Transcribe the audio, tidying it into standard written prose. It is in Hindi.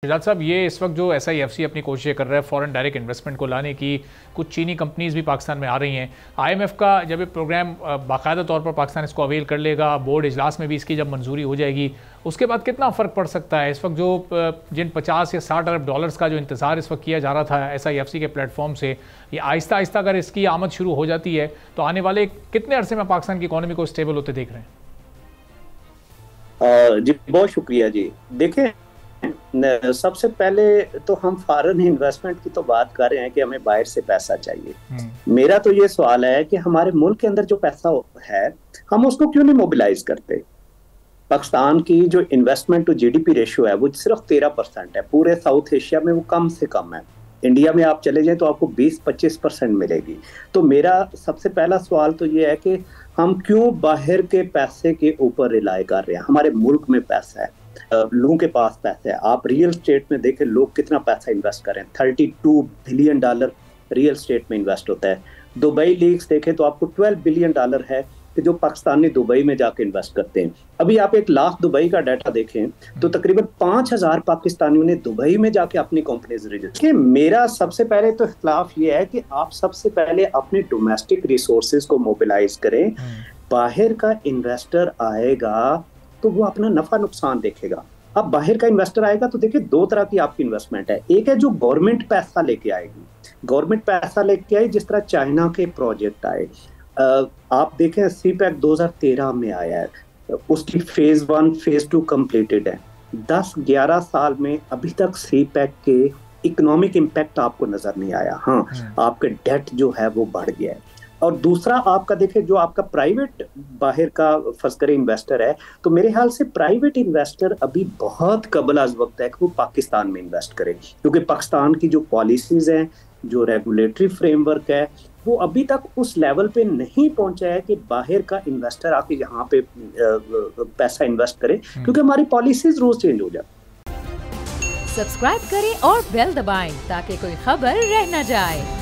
शुजात साहब, ये इस वक्त जो SIFC अपनी कोशिशें कर रहा है फॉरेन डायरेक्ट इन्वेस्टमेंट को लाने की, कुछ चीनी कंपनीज भी पाकिस्तान में आ रही हैं। IMF का जब ये प्रोग्राम बाकायदा तौर पर पाकिस्तान इसको अवेल कर लेगा, बोर्ड इजलास में भी इसकी जब मंजूरी हो जाएगी, उसके बाद कितना फ़र्क पड़ सकता है? इस वक्त जो जिन 50 या 60 अरब डॉलर्स का जो इंतज़ार इस वक्त किया जा रहा था SIFC के प्लेटफॉर्म से, ये आहिस्ता आहिस्ता अगर इसकी आमद शुरू हो जाती है तो आने वाले कितने अरसे में पाकिस्तान की इकॉनमी को स्टेबल होते देख रहे हैं? जी बहुत शुक्रिया जी। देखें, सबसे पहले तो हम फॉरेन इन्वेस्टमेंट की तो बात कर रहे हैं कि हमें बाहर से पैसा चाहिए। मेरा तो ये सवाल है कि हमारे मुल्क के अंदर जो पैसा है हम उसको क्यों नहीं मोबिलाइज करते। पाकिस्तान की जो इन्वेस्टमेंट टू GDP रेशियो है वो सिर्फ 13% है। पूरे साउथ एशिया में वो कम से कम है। इंडिया में आप चले जाएं तो आपको 20-25% मिलेगी। तो मेरा सबसे पहला सवाल तो ये है कि हम क्यों बाहर के पैसे के ऊपर रिलाई कर रहे हैं। हमारे मुल्क में पैसा है, लोगों के पास पैसा है। आप रियल स्टेट में देखें लोग कितना पैसा इन्वेस्ट कर रहे हैं। $32 बिलियन रियल स्टेट में इन्वेस्ट होता है। दुबई लीग्स देखें तो आपको $12 बिलियन है कि जो पाकिस्तानी दुबई में जाके इन्वेस्ट करते हैं। अभी आप 1 लाख दुबई का डाटा देखें तो तकरीबन 5000 पाकिस्तानियों ने दुबई में जाके अपनी कंपनीज रजिस्टर। मेरा सबसे पहले तो इख्तिलाफ ये है कि आप सबसे पहले अपने डोमेस्टिक रिसोर्सेज को मोबिलाइज करें। बाहर का इन्वेस्टर आएगा तो वो अपना नफा नुकसान देखेगा। अब बाहर का इन्वेस्टर आएगा तो देखिए 2 तरह की आपकी इन्वेस्टमेंट है। एक है जो गवर्नमेंट पैसा लेके आएगी, गवर्नमेंट पैसा लेके आई, जिस तरह चाइना के प्रोजेक्ट आए। आप देखें CPEC 2013 में आया है, उसकी फेज 1 फेज 2 कंप्लीटेड है। 10-11 साल में अभी तक CPEC के इकोनॉमिक इम्पैक्ट आपको नजर नहीं आया। हाँ, आपके डेट जो है वो बढ़ गया है। और दूसरा आपका देखें जो आपका प्राइवेट बाहर का फर्स्ट इन्वेस्टर है, तो मेरे ख्याल से प्राइवेट इन्वेस्टर अभी बहुत कबल अज़ वक्त है कि वो पाकिस्तान में इन्वेस्ट करे, क्योंकि पाकिस्तान की जो पॉलिसीज हैं, जो रेगुलेटरी फ्रेमवर्क है, वो अभी तक उस लेवल पे नहीं पहुंचा है कि बाहर का इन्वेस्टर आके यहाँ पे पैसा इन्वेस्ट करे, क्योंकि हमारी पॉलिसीज रोज चेंज हो जाती। सब्सक्राइब करें और बेल दबाएं ताकि कोई खबर रह न जाए।